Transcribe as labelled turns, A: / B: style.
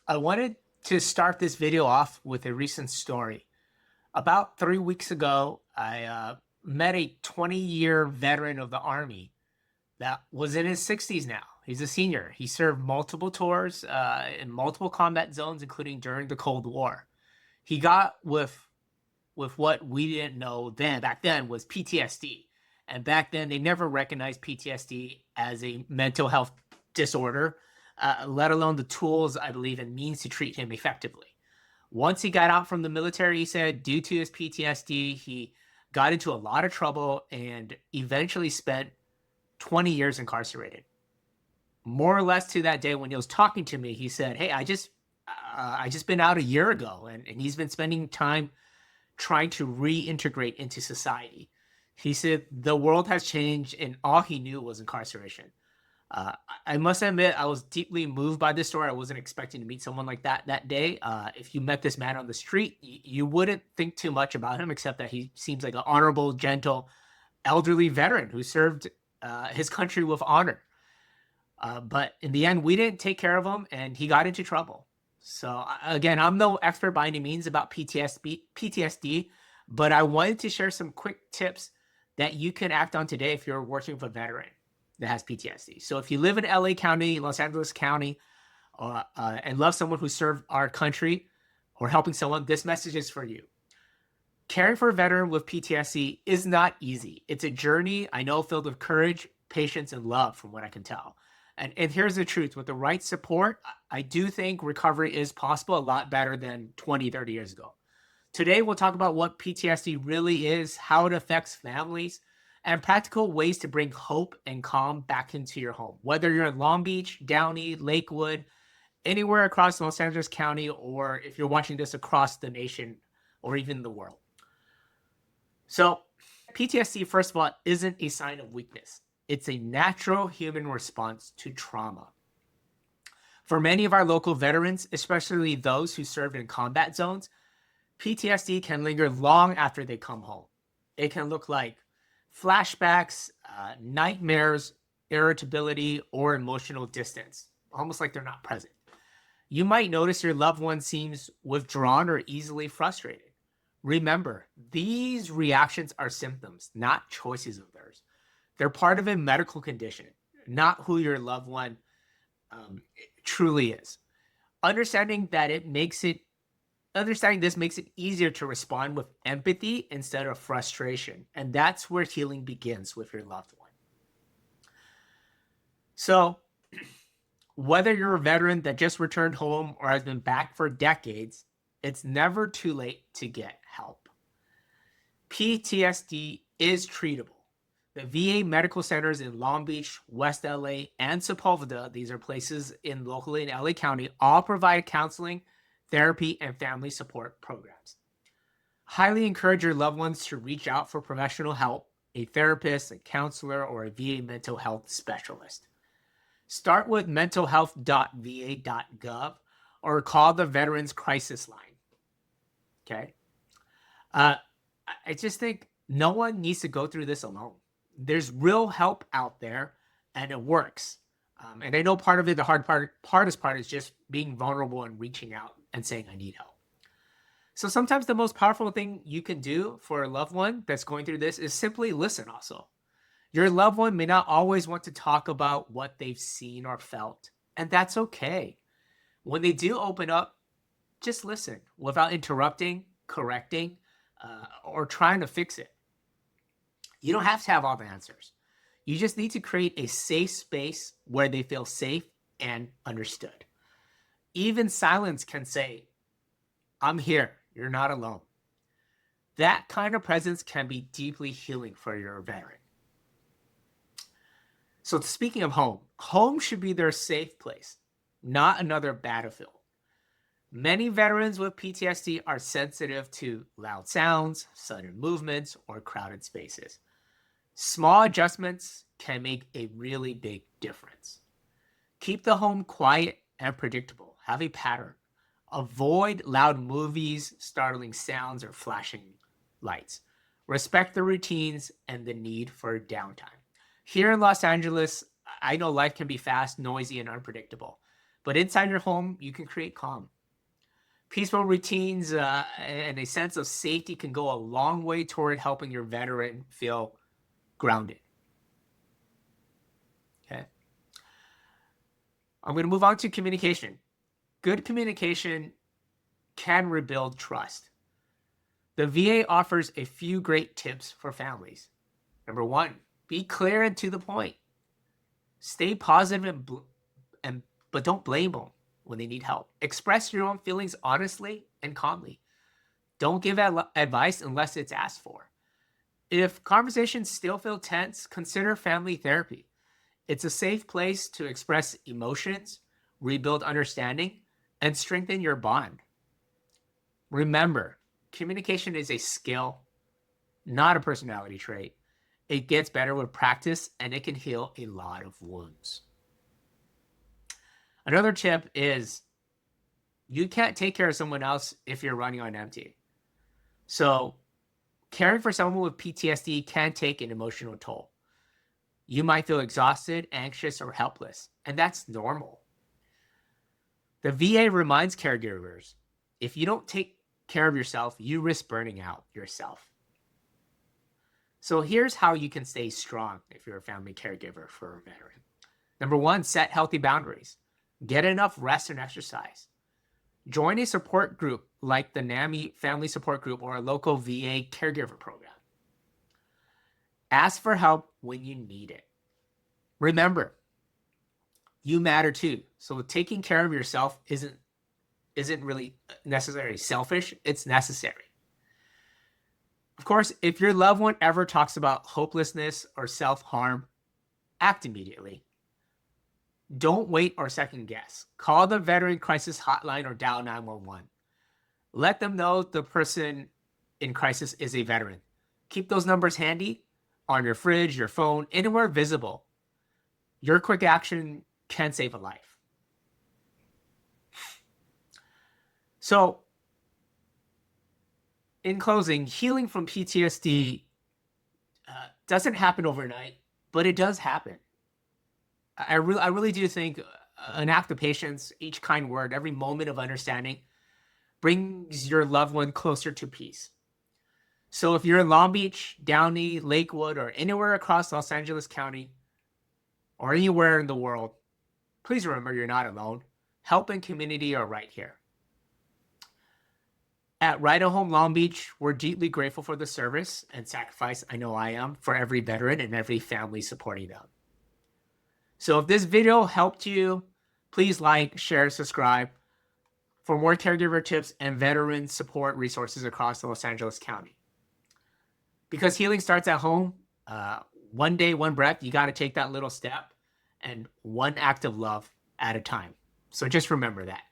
A: I wanted to start this video off with a recent story. About 3 weeks ago, I met a 20-year veteran of the Army that was in his 60s now. He's a senior. He served multiple tours in multiple combat zones, including during the Cold War. He got with what we didn't know then back then was PTSD. And back then, they never recognized PTSD as a mental health disorder, let alone the tools, I believe, and means to treat him effectively. Once he got out from the military, he said, due to his PTSD, he got into a lot of trouble and eventually spent 20 years incarcerated. More or less to that day when he was talking to me, he said, "Hey, I just been out a year ago," and he's been spending time trying to reintegrate into society. He said the world has changed and all he knew was incarceration. I must admit, I was deeply moved by this story. I wasn't expecting to meet someone like that day. If you met this man on the street, you wouldn't think too much about him, except that he seems like an honorable, gentle, elderly veteran who served his country with honor. But in the end, we didn't take care of him, and he got into trouble. So again, I'm no expert by any means about PTSD, but I wanted to share some quick tips that you can act on today if you're working with a veteran that has PTSD. So if you live in LA County, Los Angeles County, and love someone who served our country or helping someone, this message is for you. Caring for a veteran with PTSD is not easy. It's a journey, I know, filled with courage, patience, and love, from what I can tell. And here's the truth. With the right support, I do think recovery is possible, a lot better than 20, 30 years ago. Today, we'll talk about what PTSD really is, how it affects families, and practical ways to bring hope and calm back into your home. Whether you're in Long Beach, Downey, Lakewood, anywhere across Los Angeles County, or if you're watching this across the nation or even the world. So PTSD, first of all, isn't a sign of weakness. It's a natural human response to trauma. For many of our local veterans, especially those who served in combat zones, PTSD can linger long after they come home. It can look like flashbacks, nightmares, irritability, or emotional distance, almost like they're not present. You might notice your loved one seems withdrawn or easily frustrated. Remember, these reactions are symptoms, not choices of theirs. They're part of a medical condition, not who your loved one truly is. Understanding this makes it easier to respond with empathy instead of frustration. And that's where healing begins with your loved one. So whether you're a veteran that just returned home or has been back for decades, it's never too late to get help. PTSD is treatable. The VA medical centers in Long Beach, West LA, and Sepulveda, these are places locally in LA County, all provide counseling, therapy, and family support programs. Highly encourage your loved ones to reach out for professional help, a therapist, a counselor, or a VA mental health specialist. Start with mentalhealth.va.gov or call the Veterans Crisis Line. Okay? I just think no one needs to go through this alone. There's real help out there, and it works. And I know part of it, the hardest part is just being vulnerable and reaching out and saying, I need help. So sometimes the most powerful thing you can do for a loved one that's going through this is simply listen also. Your loved one may not always want to talk about what they've seen or felt, and that's okay. When they do open up, just listen without interrupting, correcting, or trying to fix it. You don't have to have all the answers. You just need to create a safe space where they feel safe and understood. Even silence can say, I'm here, you're not alone. That kind of presence can be deeply healing for your veteran. So speaking of home, home should be their safe place, not another battlefield. Many veterans with PTSD are sensitive to loud sounds, sudden movements, or crowded spaces. Small adjustments can make a really big difference. Keep the home quiet and predictable. Have a pattern. Avoid loud movies, startling sounds, or flashing lights. Respect the routines and the need for downtime. Here in Los Angeles, I know life can be fast, noisy, and unpredictable. but inside your home, you can create calm. Peaceful routines and a sense of safety can go a long way toward helping your veteran feel grounded. Okay. I'm going to move on to communication. Good communication can rebuild trust. The VA offers a few great tips for families. Number one, be clear and to the point. Stay positive but don't blame them when they need help. Express your own feelings honestly and calmly. Don't give advice unless it's asked for. If conversations still feel tense, consider family therapy. It's a safe place to express emotions, rebuild understanding, and strengthen your bond. Remember, communication is a skill, not a personality trait. It gets better with practice, and it can heal a lot of wounds. Another tip is you can't take care of someone else if you're running on empty. So caring for someone with PTSD can take an emotional toll. You might feel exhausted, anxious, or helpless, and that's normal. The VA reminds caregivers, if you don't take care of yourself, you risk burning out yourself. So here's how you can stay strong if you're a family caregiver for a veteran. Number one, set healthy boundaries. Get enough rest and exercise. Join a support group like the NAMI Family Support Group or a local VA caregiver program. Ask for help when you need it. Remember, you matter too. So taking care of yourself isn't really necessarily selfish, it's necessary. Of course, if your loved one ever talks about hopelessness or self-harm, act immediately. Don't wait or second guess. Call the Veteran Crisis Hotline or dial 911. Let them know the person in crisis is a veteran. Keep those numbers handy on your fridge, your phone, anywhere visible. Your quick action can save a life. So, in closing, healing from PTSD doesn't happen overnight, but it does happen. I really do think an act of patience, each kind word, every moment of understanding brings your loved one closer to peace. So if you're in Long Beach, Downey, Lakewood, or anywhere across Los Angeles County, or anywhere in the world, please remember you're not alone. Help and community are right here. At Right at Home Long Beach, we're deeply grateful for the service and sacrifice, I know I am, for every veteran and every family supporting them. So if this video helped you, please like, share, subscribe for more caregiver tips and veteran support resources across Los Angeles County. Because healing starts at home, one day, one breath, you got to take that little step and one act of love at a time. So just remember that.